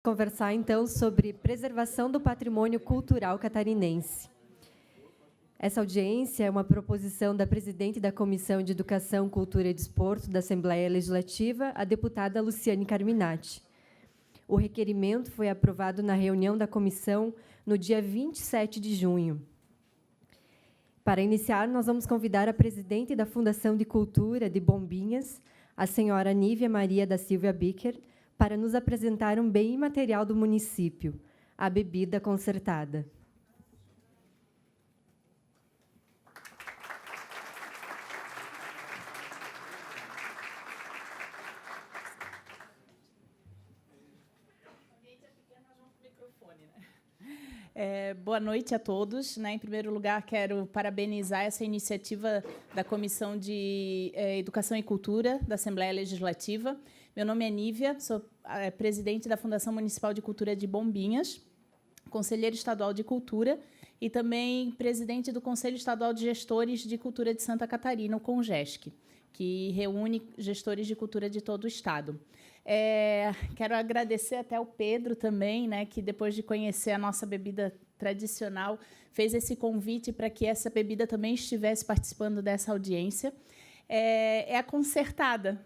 Conversar, então, sobre preservação do patrimônio cultural catarinense. Essa audiência é uma proposição da presidente da Comissão de Educação, Cultura e Desporto da Assembleia Legislativa, a deputada Luciane Carminati. O requerimento foi aprovado na reunião da comissão no dia 27 de junho. Para iniciar, nós vamos convidar a presidente da Fundação de Cultura de Bombinhas, a senhora Nívia Maria da Silva Bicker, para nos apresentar um bem imaterial do município, a bebida concertada. Boa noite a todos. Em primeiro lugar, quero parabenizar essa iniciativa da Comissão de Educação e Cultura da Assembleia Legislativa. Meu nome é Nívia, sou presidente da Fundação Municipal de Cultura de Bombinhas, conselheira estadual de Cultura e também presidente do Conselho Estadual de Gestores de Cultura de Santa Catarina, o CONGESC, que reúne gestores de cultura de todo o Estado. Quero agradecer até ao Pedro também, que depois de conhecer a nossa bebida tradicional, fez esse convite para que essa bebida também estivesse participando dessa audiência. É a concertada,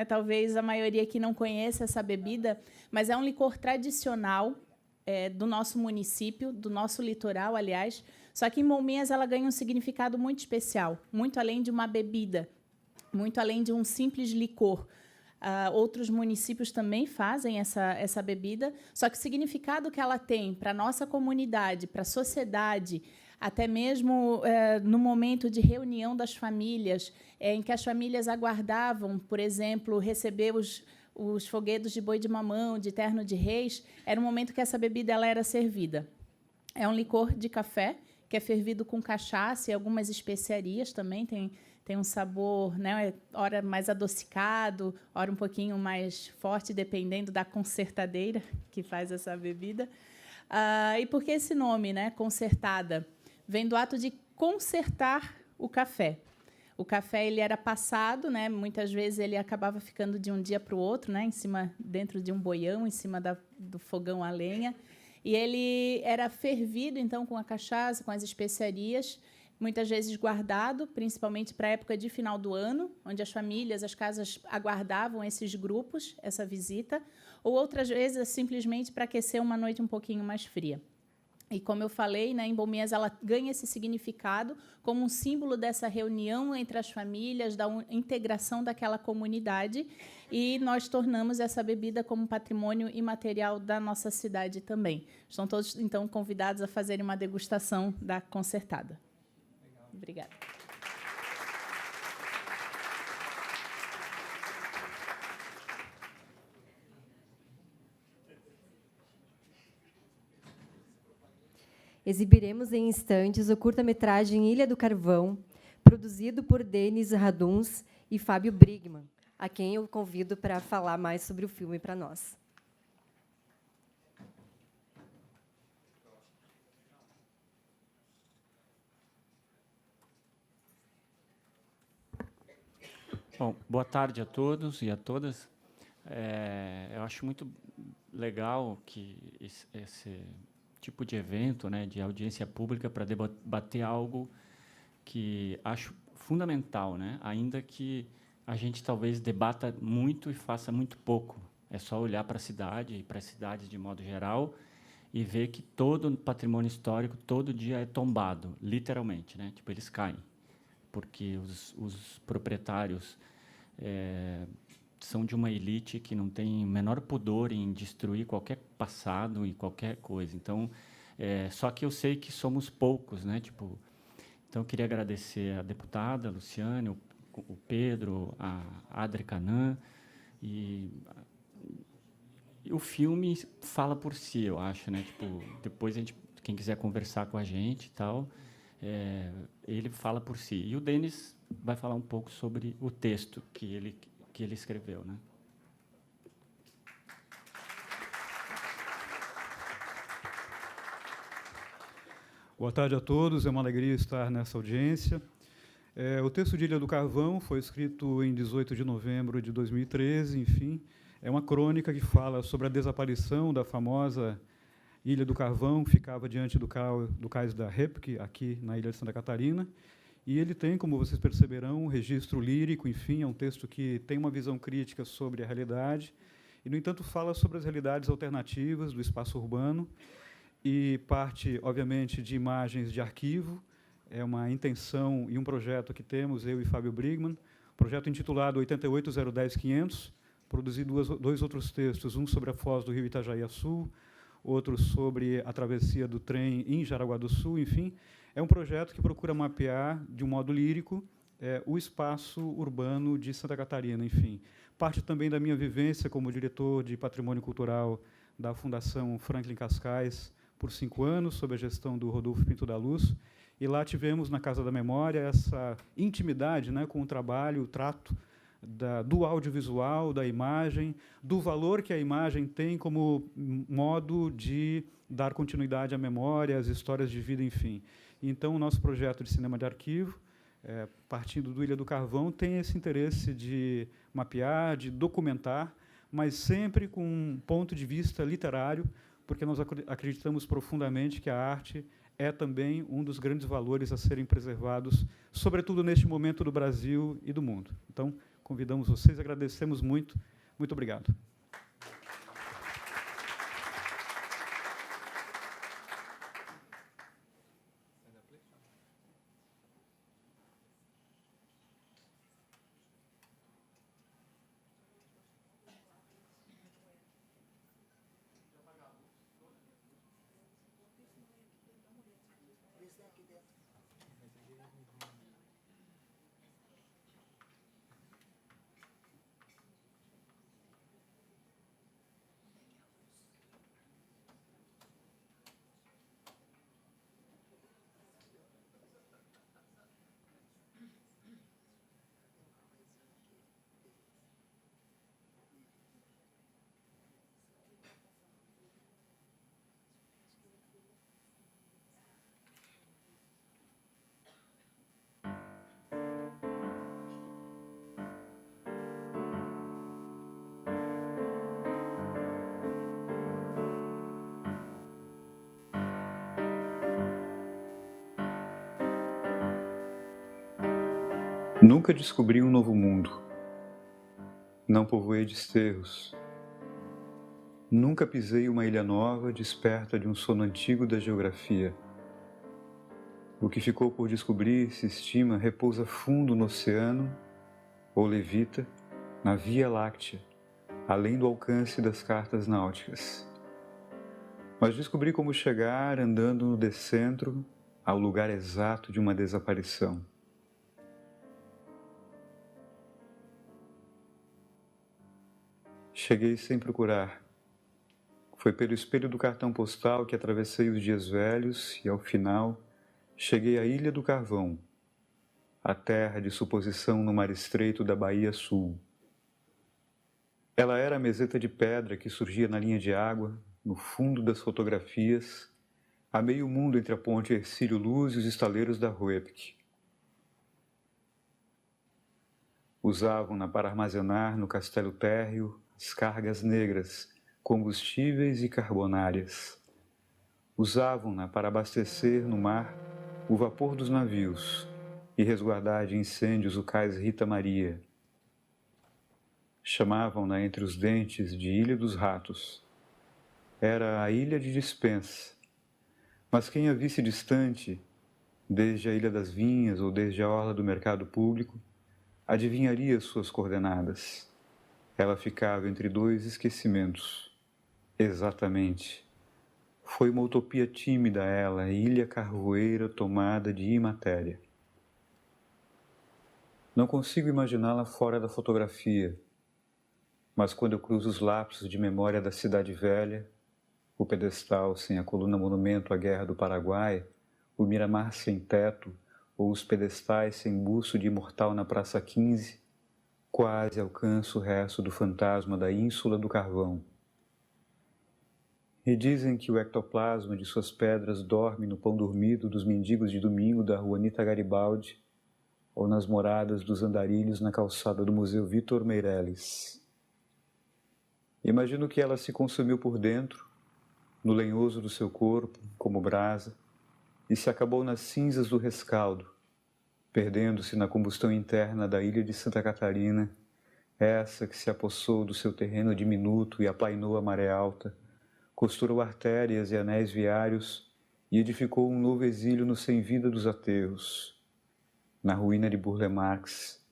talvez a maioria aqui não conheça essa bebida, mas é um licor tradicional do nosso município, do nosso litoral, aliás, só que em Bombinhas ela ganha um significado muito especial, muito além de uma bebida, muito além de um simples licor. Outros municípios também fazem essa bebida, só que o significado que ela tem para a nossa comunidade, para a sociedade, até mesmo no momento de reunião das famílias, em que as famílias aguardavam, por exemplo, receber os foguedos de boi de mamão, de terno de reis, era um momento que essa bebida ela era servida. É um licor de café, que é fervido com cachaça e algumas especiarias também, tem um sabor, ora mais adocicado, ora um pouquinho mais forte, dependendo da concertadeira que faz essa bebida. E por que esse nome, concertada? Vem do ato de consertar o café. O café ele era passado, muitas vezes ele acabava ficando de um dia para o outro, dentro de um boião, em cima do fogão a lenha, e ele era fervido então com a cachaça, com as especiarias, muitas vezes guardado, principalmente para a época de final do ano, onde as famílias, as casas aguardavam esses grupos, essa visita, ou outras vezes simplesmente para aquecer uma noite um pouquinho mais fria. E, como eu falei, em Bombinhas ela ganha esse significado como um símbolo dessa reunião entre as famílias, da integração daquela comunidade, e nós tornamos essa bebida como patrimônio imaterial da nossa cidade também. Estão todos, então, convidados a fazerem uma degustação da concertada. Obrigada. Exibiremos em instantes o curta-metragem Ilha do Carvão, produzido por Denis Raduns e Fábio Brigman, a quem eu convido para falar mais sobre o filme para nós. Bom, boa tarde a todos e a todas. Eu acho muito legal que esse tipo de evento, de audiência pública, para debater algo que acho fundamental, ainda que a gente talvez debata muito e faça muito pouco. É só olhar para a cidade e para as cidades de modo geral e ver que todo patrimônio histórico todo dia é tombado, literalmente, Tipo, eles caem, porque os proprietários são de uma elite que não tem o menor pudor em destruir qualquer passado e qualquer coisa. Então, só que eu sei que somos poucos, Tipo, então, eu queria agradecer a deputada Luciane, o Pedro, a Adri Canã, e o filme fala por si, eu acho, Tipo, depois quem quiser conversar com a gente e tal, ele fala por si. E o Denis vai falar um pouco sobre o texto que ele escreveu, Boa tarde a todos, é uma alegria estar nessa audiência. O texto de Ilha do Carvão foi escrito em 18 de novembro de 2013, enfim, É uma crônica que fala sobre a desaparição da famosa Ilha do Carvão, que ficava diante do cais da Repke, aqui na Ilha de Santa Catarina. E ele tem, como vocês perceberão, um registro lírico, enfim, é um texto que tem uma visão crítica sobre a realidade, e, no entanto, fala sobre as realidades alternativas do espaço urbano, e parte, obviamente, de imagens de arquivo. É uma intenção e um projeto que temos, eu e Fábio Brigman, projeto intitulado 88010500, produzi dois outros textos, um sobre a foz do rio Itajaí a Sul, outro sobre a travessia do trem em Jaraguá do Sul, enfim. É um projeto que procura mapear, de um modo lírico, o espaço urbano de Santa Catarina, enfim. Parte também da minha vivência como diretor de patrimônio cultural da Fundação Franklin Cascais por 5 anos, sob a gestão do Rodolfo Pinto da Luz. E lá tivemos, na Casa da Memória, essa intimidade, né, com o trabalho, o trato do audiovisual, da imagem, do valor que a imagem tem como modo de dar continuidade à memória, às histórias de vida, enfim. Então, o nosso projeto de cinema de arquivo, partindo do Ilha do Carvão, tem esse interesse de mapear, de documentar, mas sempre com um ponto de vista literário, porque nós acreditamos profundamente que a arte é também um dos grandes valores a serem preservados, sobretudo neste momento do Brasil e do mundo. Então, convidamos vocês, agradecemos muito. Muito obrigado. Nunca descobri um novo mundo. Não povoei desterros. Nunca pisei uma ilha nova desperta de um sono antigo da geografia. O que ficou por descobrir, se estima, repousa fundo no oceano ou levita na Via Láctea, além do alcance das cartas náuticas. Mas descobri como chegar andando no decentro ao lugar exato de uma desaparição. Cheguei sem procurar. Foi pelo espelho do cartão postal que atravessei os dias velhos e, ao final, cheguei à Ilha do Carvão, a terra de suposição no mar estreito da Bahia Sul. Ela era a meseta de pedra que surgia na linha de água, no fundo das fotografias, a meio mundo entre a ponte Hercílio Luz e os estaleiros da Repke. Usavam-na para armazenar no castelo térreo as cargas negras, combustíveis e carbonárias. Usavam-na para abastecer no mar o vapor dos navios e resguardar de incêndios o cais Rita Maria. Chamavam-na entre os dentes de Ilha dos Ratos. Era a ilha de dispensa, mas quem a visse distante, desde a Ilha das Vinhas ou desde a orla do mercado público, adivinharia suas coordenadas. Ela ficava entre dois esquecimentos. Exatamente. Foi uma utopia tímida ela, ilha carvoeira tomada de imatéria. Não consigo imaginá-la fora da fotografia, mas quando eu cruzo os lapsos de memória da Cidade Velha, o pedestal sem a coluna monumento à Guerra do Paraguai, o Miramar sem teto, ou os pedestais sem busto de imortal na Praça 15, quase alcanço o resto do fantasma da Ínsula do Carvão. E dizem que o ectoplasma de suas pedras dorme no pão dormido dos mendigos de domingo da Rua Anita Garibaldi ou nas moradas dos andarilhos na calçada do Museu Vitor Meirelles. Imagino que ela se consumiu por dentro, no lenhoso do seu corpo, como brasa, e se acabou nas cinzas do rescaldo, perdendo-se na combustão interna da ilha de Santa Catarina, essa que se apossou do seu terreno diminuto e aplainou a maré alta, costurou artérias e anéis viários e edificou um novo exílio no sem-vida dos aterros, na ruína de Burle Marx,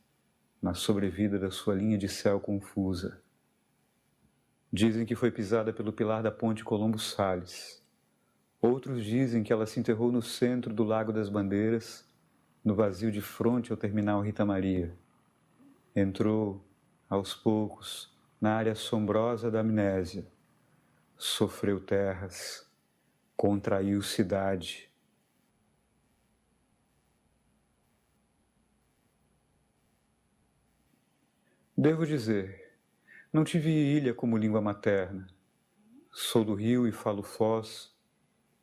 na sobrevida da sua linha de céu confusa. Dizem que foi pisada pelo pilar da ponte Colombo Salles. Outros dizem que ela se enterrou no centro do Lago das Bandeiras, no vazio de fronte ao terminal Rita Maria. Entrou, aos poucos, na área assombrosa da amnésia. Sofreu terras, contraiu cidade. Devo dizer, não tive ilha como língua materna. Sou do Rio e falo Foz,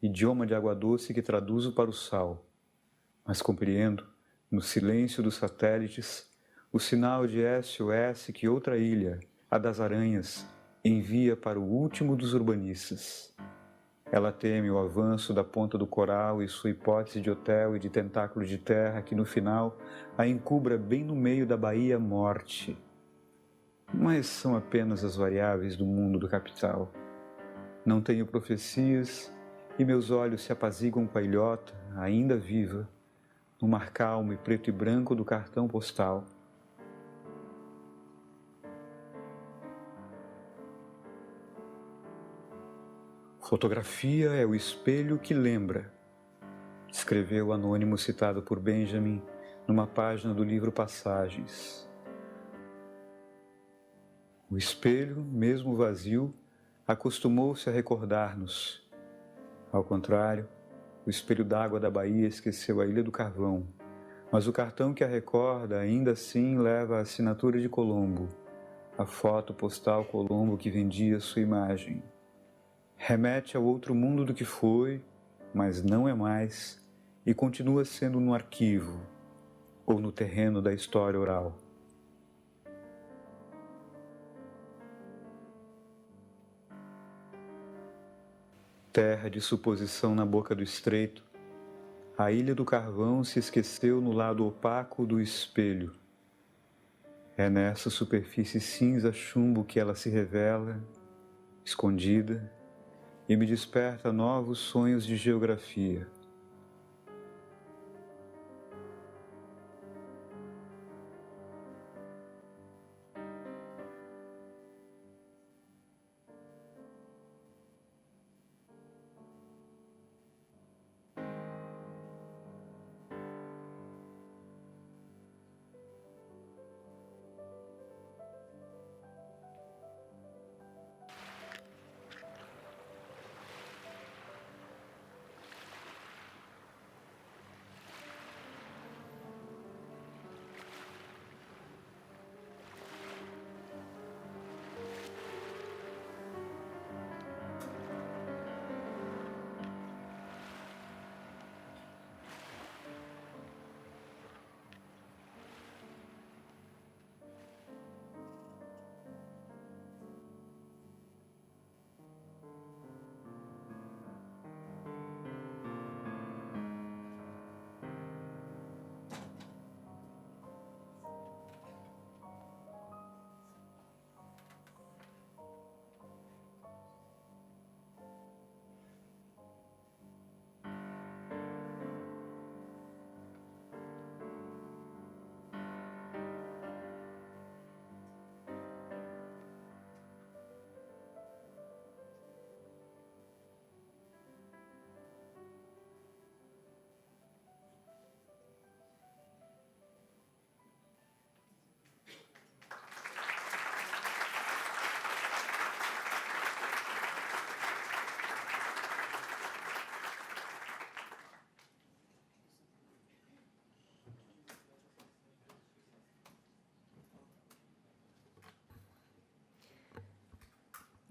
idioma de água doce que traduzo para o sal. Mas compreendo, no silêncio dos satélites, o sinal de SOS que outra ilha, a das aranhas, envia para o último dos urbanistas. Ela teme o avanço da ponta do coral e sua hipótese de hotel e de tentáculo de terra que, no final, a encubra bem no meio da Bahia Morte. Mas são apenas as variáveis do mundo do capital. Não tenho profecias e meus olhos se apaziguam com a ilhota, ainda viva, no mar calmo e preto e branco do cartão postal. Fotografia é o espelho que lembra, escreveu o anônimo citado por Benjamin numa página do livro Passagens. O espelho, mesmo vazio, acostumou-se a recordar-nos. Ao contrário, o espelho d'água da Bahia esqueceu a Ilha do Carvão, mas o cartão que a recorda ainda assim leva a assinatura de Colombo, a foto postal Colombo que vendia sua imagem. Remete ao outro mundo do que foi, mas não é mais, e continua sendo no arquivo, ou no terreno da história oral. Terra de suposição na boca do estreito, a Ilha do Carvão se esqueceu no lado opaco do espelho. É nessa superfície cinza-chumbo que ela se revela, escondida, e me desperta novos sonhos de geografia.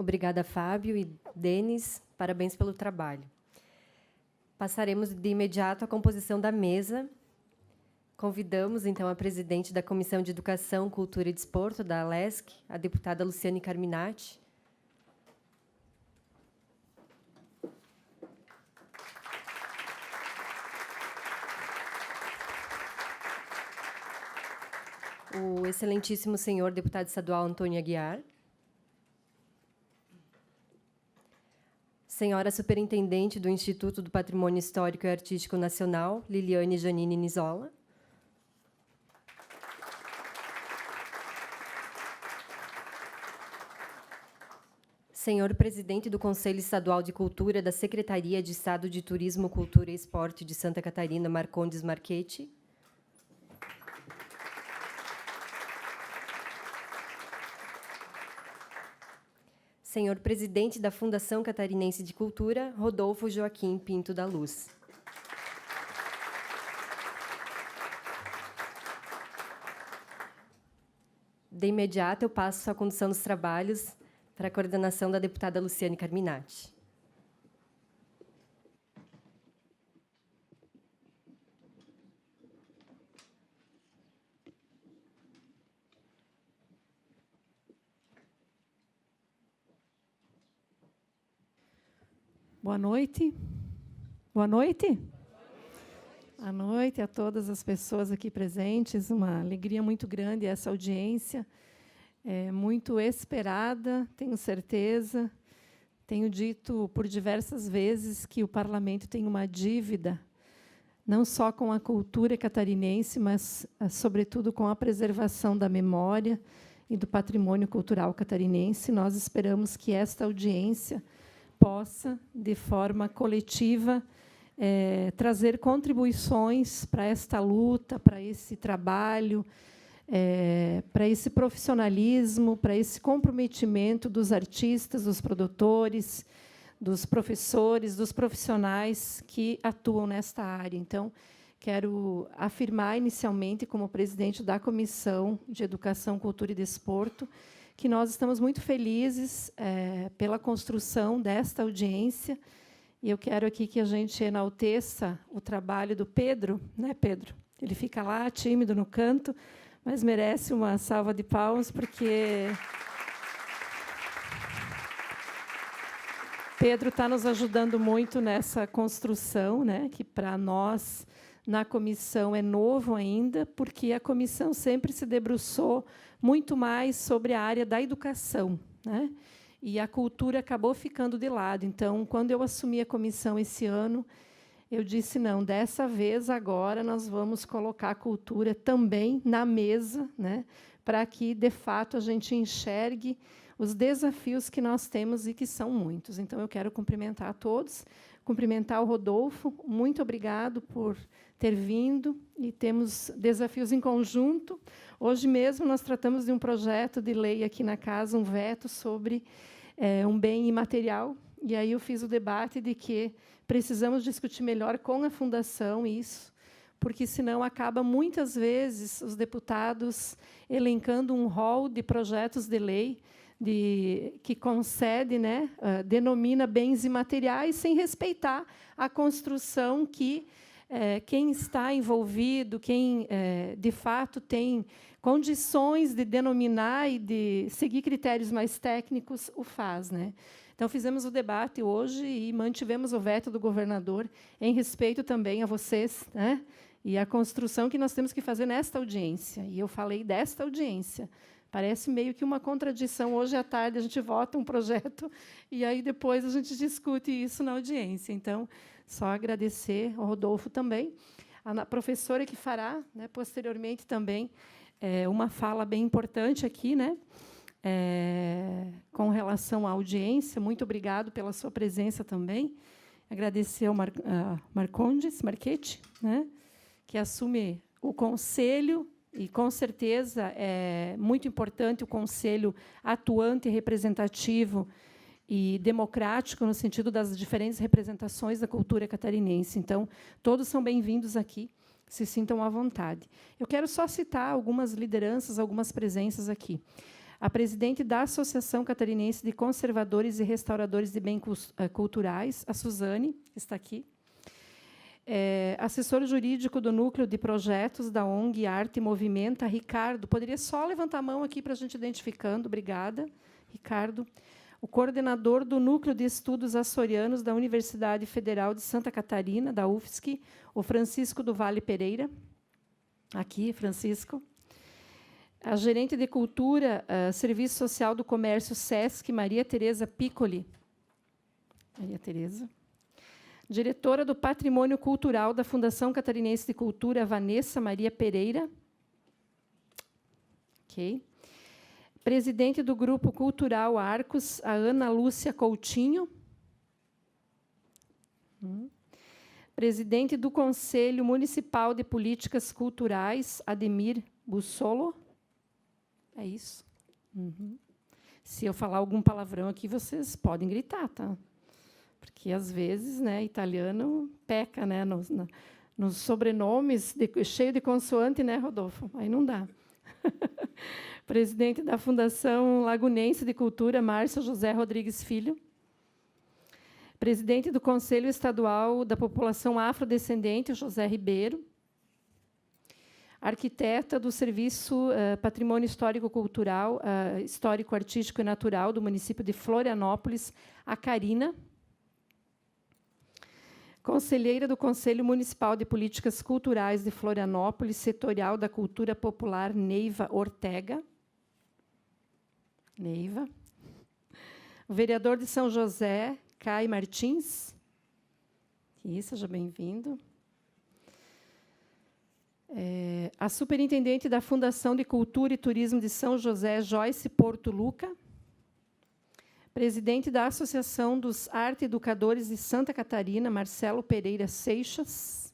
Obrigada, Fábio e Denis. Parabéns pelo trabalho. Passaremos de imediato à composição da mesa. Convidamos, então, a presidente da Comissão de Educação, Cultura e Desporto, da ALESC, a deputada Luciane Carminati, o excelentíssimo senhor deputado estadual Antônio Aguiar, senhora superintendente do Instituto do Patrimônio Histórico e Artístico Nacional, Liliane Janine Nizola, senhor presidente do Conselho Estadual de Cultura da Secretaria de Estado de Turismo, Cultura e Esporte de Santa Catarina, Marcondes Marchetti, senhor presidente da Fundação Catarinense de Cultura, Rodolfo Joaquim Pinto da Luz. De imediato, eu passo a condução dos trabalhos para a coordenação da deputada Luciane Carminati. Boa noite. Boa noite. Boa noite a todas as pessoas aqui presentes. Uma alegria muito grande essa audiência. É muito esperada, tenho certeza. Tenho dito por diversas vezes que o Parlamento tem uma dívida, não só com a cultura catarinense, mas, sobretudo, com a preservação da memória e do patrimônio cultural catarinense. Nós esperamos que esta audiência possa, de forma coletiva, trazer contribuições para esta luta, para esse trabalho, para esse profissionalismo, para esse comprometimento dos artistas, dos produtores, dos professores, dos profissionais que atuam nesta área. Então, quero afirmar inicialmente, como presidente da Comissão de Educação, Cultura e Desporto, que nós estamos muito felizes pela construção desta audiência, e eu quero aqui que a gente enalteça o trabalho do Pedro, né, Pedro? Ele fica lá, tímido, no canto, mas merece uma salva de palmas, porque Pedro está nos ajudando muito nessa construção, né, que, para nós, na comissão, é novo ainda, porque a comissão sempre se debruçou muito mais sobre a área da educação, né? E a cultura acabou ficando de lado. Então, quando eu assumi a comissão esse ano, eu disse, não, dessa vez, agora, nós vamos colocar a cultura também na mesa, né, para que, de fato, a gente enxergue os desafios que nós temos e que são muitos. Então, eu quero cumprimentar a todos, cumprimentar o Rodolfo, muito obrigado por ter vindo, e temos desafios em conjunto. Hoje mesmo nós tratamos de um projeto de lei aqui na casa, um veto sobre um bem imaterial, e aí eu fiz o debate de que precisamos discutir melhor com a Fundação isso, porque, senão, acaba, muitas vezes, os deputados elencando um rol de projetos de lei que concede, né, denomina bens imateriais, sem respeitar a construção que quem está envolvido, quem, de fato, tem condições de denominar e de seguir critérios mais técnicos, o faz, né? Então, fizemos o debate hoje e mantivemos o veto do governador em respeito também a vocês, né, e a construção que nós temos que fazer nesta audiência. E eu falei desta audiência. Parece meio que uma contradição. Hoje à tarde a gente vota um projeto e aí depois a gente discute isso na audiência. Então, só agradecer ao Rodolfo também, a professora que fará, né, posteriormente também uma fala bem importante aqui, né, com relação à audiência. Muito obrigado pela sua presença também. Agradecer ao Marcondes Marchetti, né, que assume o conselho. E, com certeza, é muito importante o conselho atuante, representativo e democrático, no sentido das diferentes representações da cultura catarinense. Então, todos são bem-vindos aqui, se sintam à vontade. Eu quero só citar algumas lideranças, algumas presenças aqui. A presidente da Associação Catarinense de Conservadores e Restauradores de Bens Culturais, a Suzane, que está aqui. Assessor jurídico do Núcleo de Projetos da ONG Arte Movimenta, Ricardo. Poderia só levantar a mão aqui para a gente identificando. Obrigada, Ricardo. O coordenador do Núcleo de Estudos Açorianos da Universidade Federal de Santa Catarina, da UFSC, o Francisco do Vale Pereira. Aqui, Francisco. A gerente de Cultura, Serviço Social do Comércio SESC, Maria Tereza Piccoli. Maria Tereza. Diretora do Patrimônio Cultural da Fundação Catarinense de Cultura, Vanessa Maria Pereira. Ok. Presidente do Grupo Cultural Arcos, a Ana Lúcia Coutinho. Presidente do Conselho Municipal de Políticas Culturais, Ademir Bussolo. É isso. Se eu falar algum palavrão aqui, vocês podem gritar, tá? Porque, às vezes, né, italiano peca, né, nos sobrenomes, cheio de consoante, né, Rodolfo? Aí não dá. Presidente da Fundação Lagunense de Cultura, Márcio José Rodrigues Filho. Presidente do Conselho Estadual da População Afrodescendente, José Ribeiro. Arquiteta do Serviço Patrimônio Histórico-Cultural, Histórico-Artístico e Natural do município de Florianópolis, a Karina. Conselheira do Conselho Municipal de Políticas Culturais de Florianópolis, Setorial da Cultura Popular, Neiva Ortega. Neiva. O vereador de São José, Caio Martins. Seja bem-vindo. A superintendente da Fundação de Cultura e Turismo de São José, Joyce Porto Luca. Presidente da Associação dos Arte Educadores de Santa Catarina, Marcelo Pereira Seixas.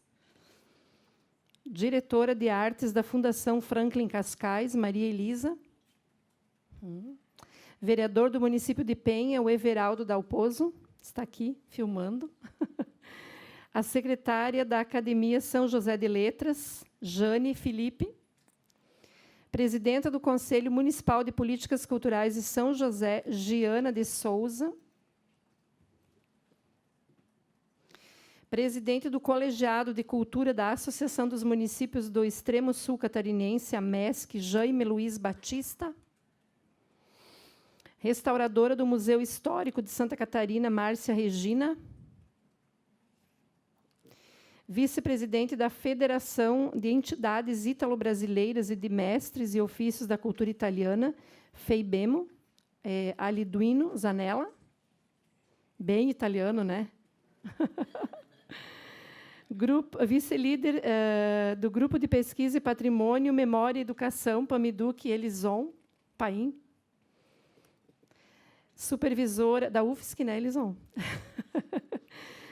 Diretora de Artes da Fundação Franklin Cascais, Maria Elisa. Vereador do município de Penha, o Everaldo Dalpozo, está aqui filmando. A secretária da Academia São José de Letras, Jane Felipe. Presidenta do Conselho Municipal de Políticas Culturais de São José, Giana de Souza. Presidente do Colegiado de Cultura da Associação dos Municípios do Extremo Sul Catarinense, a MESC, Jaime Luiz Batista. Restauradora do Museu Histórico de Santa Catarina, Márcia Regina. Vice-presidente da Federação de Entidades Ítalo-Brasileiras e de Mestres e Ofícios da Cultura Italiana, FEIBEMO, Aliduino Zanella. Bem italiano, né? Vice-líder do Grupo de Pesquisa e Patrimônio, Memória e Educação, Pamiduc Elison Paim. Supervisora da UFSC, né, Elison?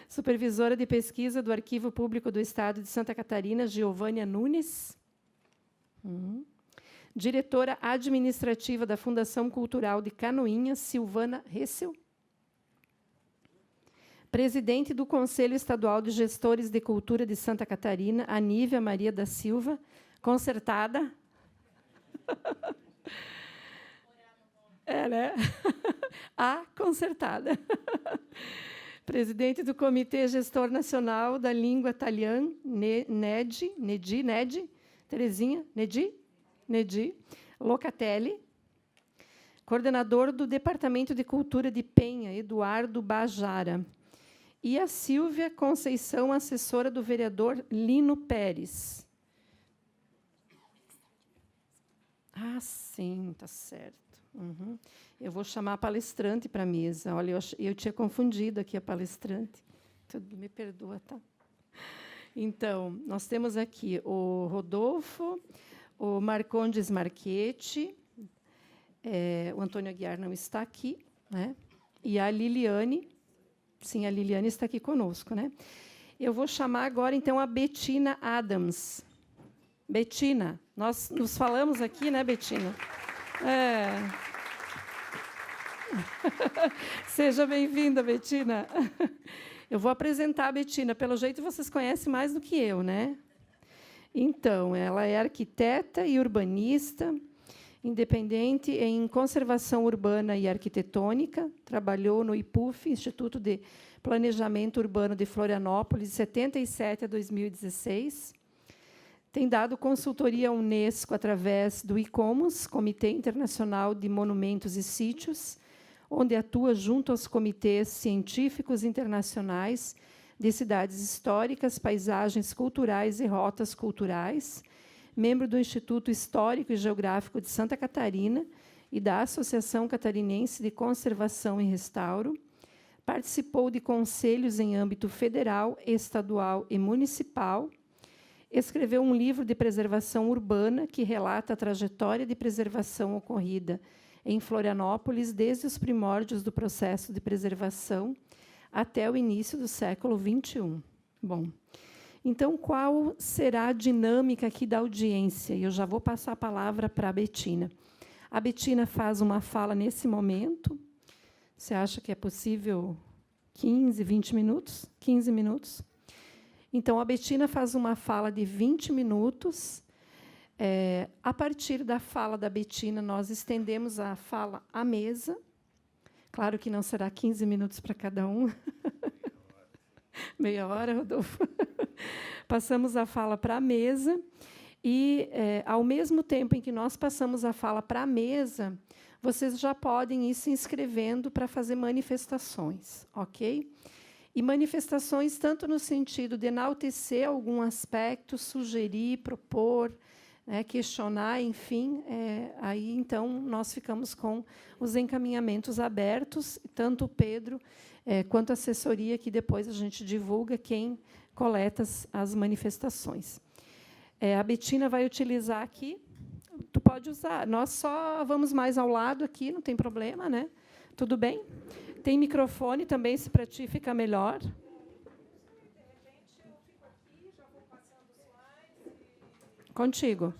Supervisora de Pesquisa do Arquivo Público do Estado de Santa Catarina, Giovânia Nunes. Diretora Administrativa da Fundação Cultural de Canoinhas, Silvana Hessel. Presidente do Conselho Estadual de Gestores de Cultura de Santa Catarina, Anívia Maria da Silva. Concertada. Né? A concertada. Presidente do Comitê Gestor Nacional da Língua Italiana, Nedi, Terezinha, Nedi, Locatelli. Coordenador do Departamento de Cultura de Penha, Eduardo Bajara. E a Silvia Conceição, assessora do vereador Lino Pérez. Sim, está certo. Eu vou chamar a palestrante para a mesa. Olha, eu tinha confundido aqui a palestrante. Tudo me perdoa, tá? Então, nós temos aqui o Rodolfo, o Marcondes Marchetti, o Antônio Aguiar não está aqui, né? E a Liliane, sim, a Liliane está aqui conosco, né? Eu vou chamar agora, então, a Betina Adams. Betina, nós nos falamos aqui, né, Betina? Seja bem-vinda, Betina. Eu vou apresentar a Betina. Pelo jeito, vocês conhecem mais do que eu, né? Então, ela é arquiteta e urbanista, independente em conservação urbana e arquitetônica, trabalhou no IPUF, Instituto de Planejamento Urbano de Florianópolis, de 1977 a 2016. Tem dado consultoria à Unesco através do ICOMOS, Comitê Internacional de Monumentos e Sítios, onde atua junto aos comitês científicos internacionais de cidades históricas, paisagens culturais e rotas culturais, membro do Instituto Histórico e Geográfico de Santa Catarina e da Associação Catarinense de Conservação e Restauro. Participou de conselhos em âmbito federal, estadual e municipal. Escreveu um livro de preservação urbana que relata a trajetória de preservação ocorrida em Florianópolis desde os primórdios do processo de preservação até o início do século XXI. Bom, então, qual será a dinâmica aqui da audiência? Eu já vou passar a palavra para a Betina. A Betina faz uma fala nesse momento. Você acha que é possível 15, 20 minutos? 15 minutos? Então, a Betina faz uma fala de 20 minutos. A partir da fala da Betina, nós estendemos a fala à mesa. Claro que não será 15 minutos para cada um. Meia hora, Rodolfo. Passamos a fala para a mesa e, ao mesmo tempo em que nós passamos a fala para a mesa, vocês já podem ir se inscrevendo para fazer manifestações, ok? E manifestações tanto no sentido de enaltecer algum aspecto, sugerir, propor, questionar, enfim, aí, então, nós ficamos com os encaminhamentos abertos, tanto o Pedro quanto a assessoria, que depois a gente divulga quem coleta as manifestações. A Betina vai utilizar aqui, tu pode usar, nós só vamos mais ao lado aqui, não tem problema, né? Tudo bem? Tem microfone também, se para ti fica melhor. Contigo.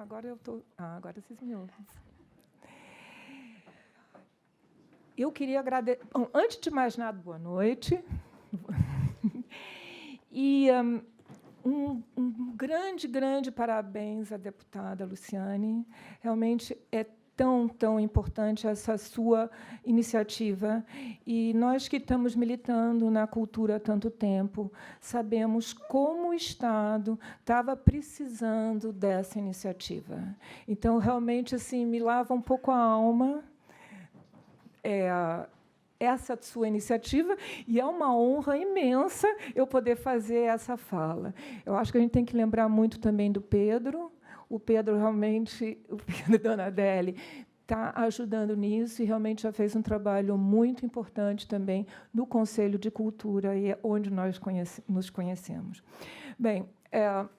Agora eu tô. Agora vocês me ouvem. Eu queria agradecer. Bom, antes de mais nada, boa noite. E um grande parabéns à deputada Luciane. Realmente é tão importante essa sua iniciativa. E nós que estamos militando na cultura há tanto tempo, sabemos como o Estado estava precisando dessa iniciativa. Então, realmente, assim, me lava um pouco a alma essa sua iniciativa, e é uma honra imensa eu poder fazer essa fala. Eu acho que a gente tem que lembrar muito também do Pedro. O Pedro, realmente, o Pedro Donadeli, está ajudando nisso e realmente já fez um trabalho muito importante também no Conselho de Cultura, onde nós nos conhecemos. Bem,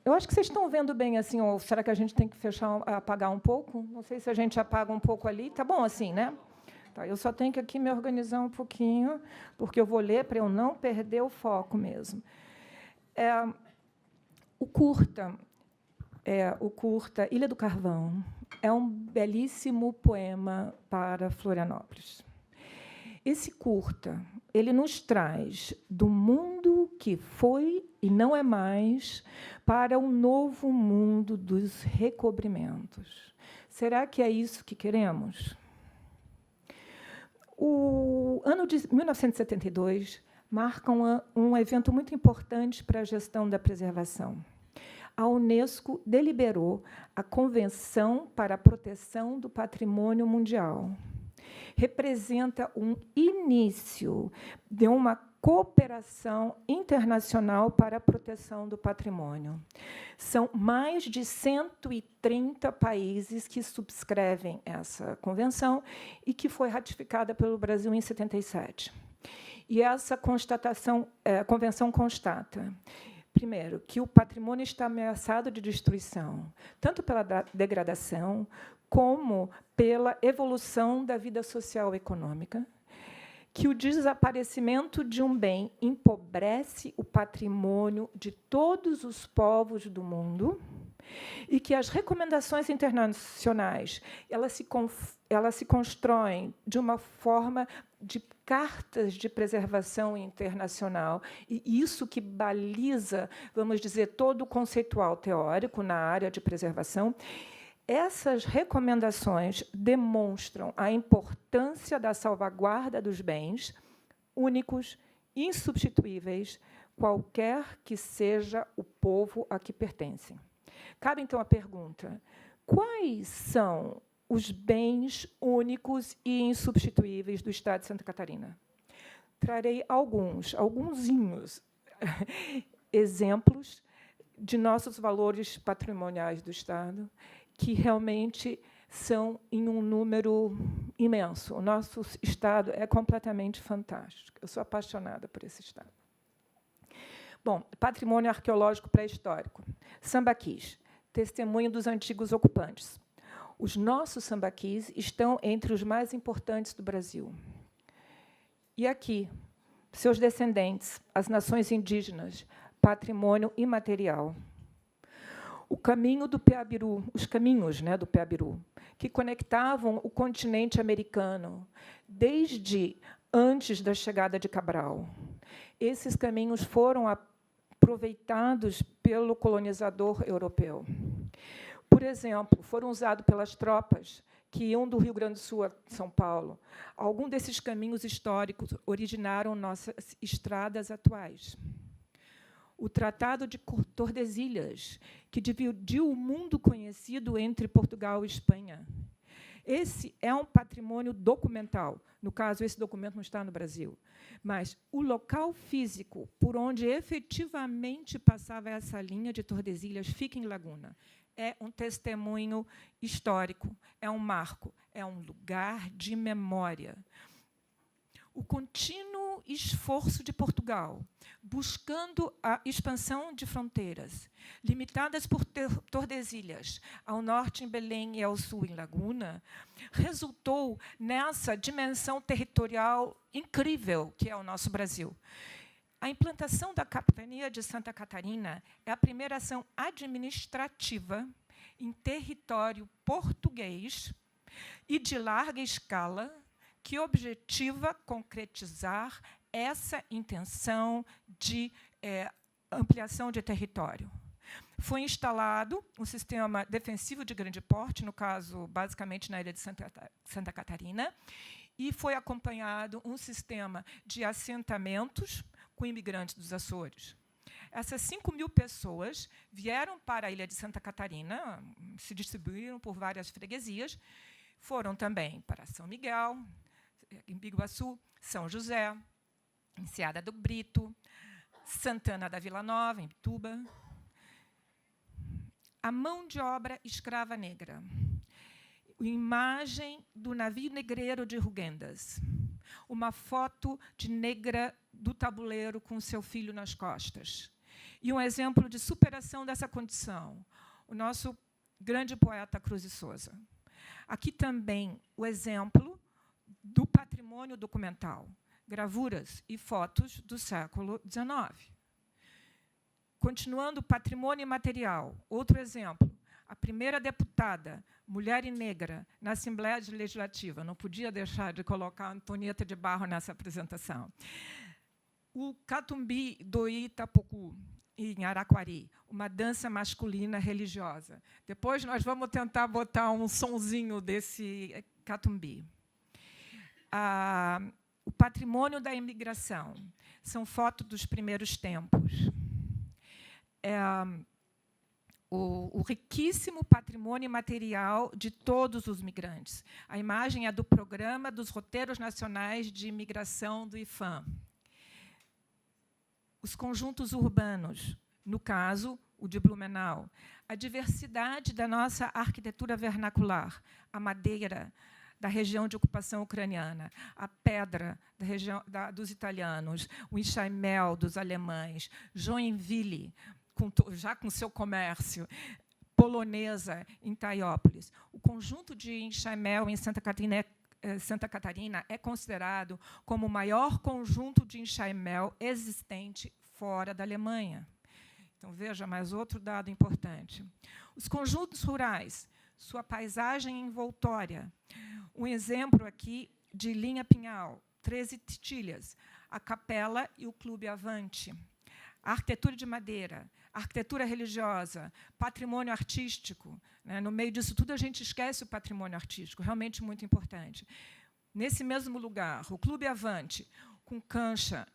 eu acho que vocês estão vendo bem assim, ou será que a gente tem que apagar um pouco? Não sei se a gente apaga um pouco ali. Tá bom assim, né? Tá, eu só tenho que aqui me organizar um pouquinho, porque eu vou ler para eu não perder o foco mesmo. O curta Ilha do Carvão é um belíssimo poema para Florianópolis. Esse curta, ele nos traz do mundo que foi e não é mais para um novo mundo dos recobrimentos. Será que é isso que queremos? O ano de 1972 marca um evento muito importante para a gestão da preservação. A Unesco deliberou a Convenção para a Proteção do Patrimônio Mundial. Representa um início de uma cooperação internacional para a proteção do patrimônio. São mais de 130 países que subscrevem essa convenção e que foi ratificada pelo Brasil em 77. E essa convenção constata, primeiro, que o patrimônio está ameaçado de destruição, tanto pela degradação como pela evolução da vida social e econômica, que o desaparecimento de um bem empobrece o patrimônio de todos os povos do mundo e que as recomendações internacionais elas se constroem de uma forma de cartas de preservação internacional, e isso que baliza, vamos dizer, todo o conceitual teórico na área de preservação. Essas recomendações demonstram a importância da salvaguarda dos bens únicos, insubstituíveis, qualquer que seja o povo a que pertencem. Cabe, então, a pergunta: quais são os bens únicos e insubstituíveis do Estado de Santa Catarina? Trarei algunzinhos exemplos de nossos valores patrimoniais do Estado, que realmente são em um número imenso. O nosso Estado é completamente fantástico. Eu sou apaixonada por esse Estado. Bom, patrimônio arqueológico pré-histórico. Sambaquis, testemunho dos antigos ocupantes. Os nossos sambaquis estão entre os mais importantes do Brasil. E aqui, seus descendentes, as nações indígenas, patrimônio imaterial. O caminho do Peabiru, os caminhos, né, do Peabiru, que conectavam o continente americano desde antes da chegada de Cabral. Esses caminhos foram aproveitados pelo colonizador europeu. Por exemplo, foram usados pelas tropas que iam do Rio Grande do Sul a São Paulo. Alguns desses caminhos históricos originaram nossas estradas atuais. O Tratado de Tordesilhas, que dividiu o mundo conhecido entre Portugal e Espanha. Esse é um patrimônio documental. No caso, esse documento não está no Brasil. Mas o local físico por onde efetivamente passava essa linha de Tordesilhas fica em Laguna. É um testemunho histórico, é um marco, é um lugar de memória. O contínuo esforço de Portugal, buscando a expansão de fronteiras, limitadas por Tordesilhas, ao norte em Belém e ao sul em Laguna, resultou nessa dimensão territorial incrível que é o nosso Brasil. A implantação da capitania de Santa Catarina é a primeira ação administrativa em território português e de larga escala que objetiva concretizar essa intenção de ampliação de território. Foi instalado um sistema defensivo de grande porte, no caso, basicamente, na ilha de Santa Catarina, e foi acompanhado um sistema de assentamentos com imigrantes dos Açores. Essas 5.000 pessoas vieram para a ilha de Santa Catarina, se distribuíram por várias freguesias, foram também para São Miguel, em Biguaçu, São José, Enseada do Brito, Santana da Vila Nova, em Bituba. A mão de obra escrava negra. Imagem do navio negreiro de Rugendas. Uma foto de negra do tabuleiro com seu filho nas costas. E um exemplo de superação dessa condição, o nosso grande poeta Cruz de Souza. Aqui também o exemplo do patrimônio documental, gravuras e fotos do século XIX. Continuando o patrimônio imaterial, outro exemplo, a primeira deputada, mulher e negra, na Assembleia Legislativa. Não podia deixar de colocar a Antonieta de Barro nessa apresentação. O Catumbi do Itapocu, em Araquari, uma dança masculina religiosa. Depois nós vamos tentar botar um sonzinho desse Catumbi. O patrimônio da imigração são fotos dos primeiros tempos. O riquíssimo patrimônio material de todos os migrantes. A imagem é do Programa dos Roteiros Nacionais de Imigração do IFAM. Os conjuntos urbanos, no caso, o de Blumenau. A diversidade da nossa arquitetura vernacular, a madeira da região de ocupação ucraniana, a pedra da região dos italianos, o enxaimel dos alemães, Joinville, já com seu comércio, polonesa em Taiópolis. O conjunto de enxaimel em Santa Catarina é considerado como o maior conjunto de enxaimel existente fora da Alemanha. Então, veja, mais outro dado importante. Os conjuntos rurais, sua paisagem envoltória. Um exemplo aqui de Linha Pinhal, 13 Titilhas, a Capela e o Clube Avante. A arquitetura de madeira, arquitetura religiosa, patrimônio artístico. Né? No meio disso tudo, a gente esquece o patrimônio artístico, realmente muito importante. Nesse mesmo lugar, o Clube Avante, com cancha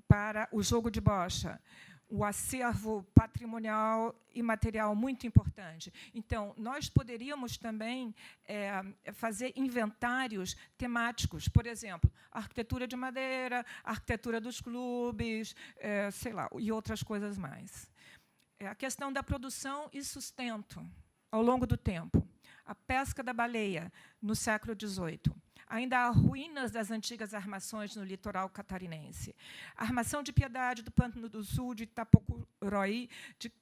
para o jogo de bocha, o acervo patrimonial e material muito importante. Então, nós poderíamos também fazer inventários temáticos, por exemplo, arquitetura de madeira, arquitetura dos clubes, sei lá, e outras coisas mais. A questão da produção e sustento ao longo do tempo. A pesca da baleia, no século XVIII. Ainda há ruínas das antigas armações no litoral catarinense. A armação de Piedade, do Pântano do Sul, de Itapocuroí, de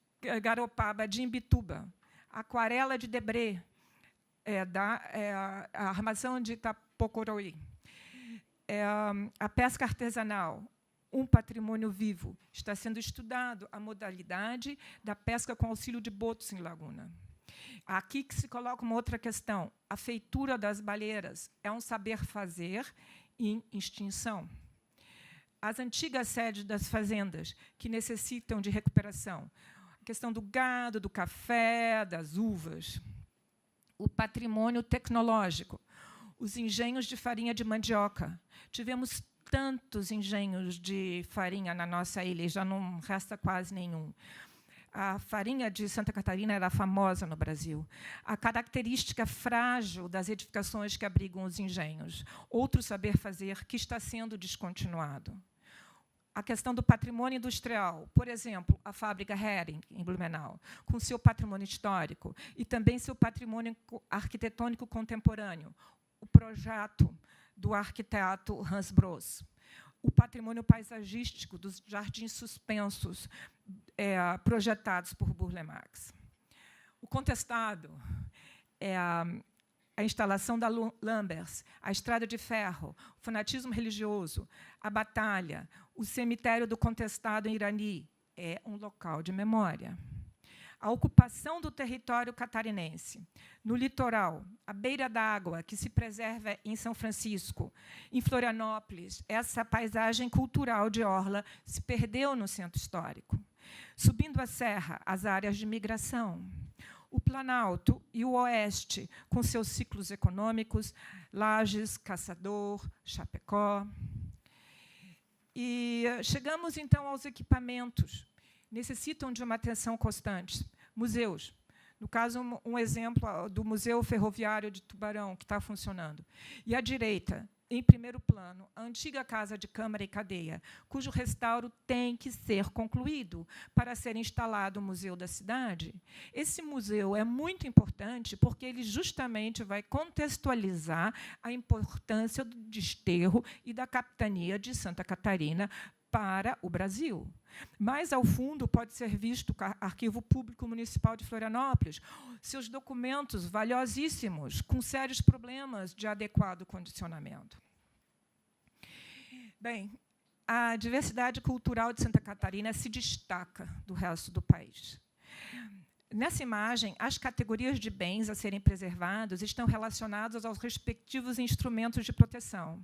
Garopaba, de Imbituba. A aquarela de Debré, a armação de Itapocuroí. A pesca artesanal, um patrimônio vivo. Está sendo estudado a modalidade da pesca com auxílio de botos em laguna. Aqui que se coloca uma outra questão. A feitura das baleiras é um saber fazer em extinção. As antigas sedes das fazendas, que necessitam de recuperação. A questão do gado, do café, das uvas. O patrimônio tecnológico. Os engenhos de farinha de mandioca. Tivemos tantos engenhos de farinha na nossa ilha, já não resta quase nenhum. A farinha de Santa Catarina era famosa no Brasil. A característica frágil das edificações que abrigam os engenhos. Outro saber fazer que está sendo descontinuado. A questão do patrimônio industrial. Por exemplo, a fábrica Hering, em Blumenau, com seu patrimônio histórico e também seu patrimônio arquitetônico contemporâneo. O projeto do arquiteto Hans Broos. O patrimônio paisagístico dos jardins suspensos projetados por Burle Marx. O contestado é a instalação da Lambers, a estrada de ferro, o fanatismo religioso, a batalha, o cemitério do contestado em Irani, é um local de memória. A ocupação do território catarinense. No litoral, a beira d'água, que se preserva em São Francisco. Em Florianópolis, essa paisagem cultural de orla se perdeu no centro histórico. Subindo a serra, as áreas de migração. O Planalto e o Oeste, com seus ciclos econômicos, Lages, Caçador, Chapecó. E chegamos, então, aos equipamentos. Necessitam de uma atenção constante. Museus. No caso, um exemplo do Museu Ferroviário de Tubarão, que está funcionando. E à direita, em primeiro plano, a antiga Casa de Câmara e Cadeia, cujo restauro tem que ser concluído para ser instalado o Museu da Cidade. Esse museu é muito importante porque ele justamente vai contextualizar a importância do desterro e da capitania de Santa Catarina para o Brasil. Mais ao fundo pode ser visto o Arquivo Público Municipal de Florianópolis, seus documentos valiosíssimos, com sérios problemas de adequado condicionamento. Bem, a diversidade cultural de Santa Catarina se destaca do resto do país. Nessa imagem, as categorias de bens a serem preservados estão relacionadas aos respectivos instrumentos de proteção.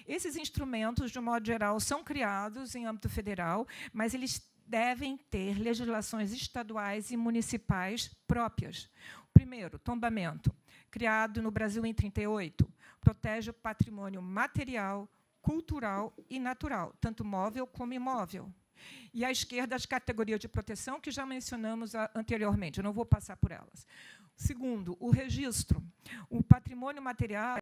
Esses instrumentos, de um modo geral, são criados em âmbito federal, mas eles devem ter legislações estaduais e municipais próprias. O primeiro, tombamento, criado no Brasil em 1938, protege o patrimônio material, cultural e natural, tanto móvel como imóvel. E à esquerda, as categorias de proteção, que já mencionamos anteriormente. Eu não vou passar por elas. Segundo, o registro. O patrimônio material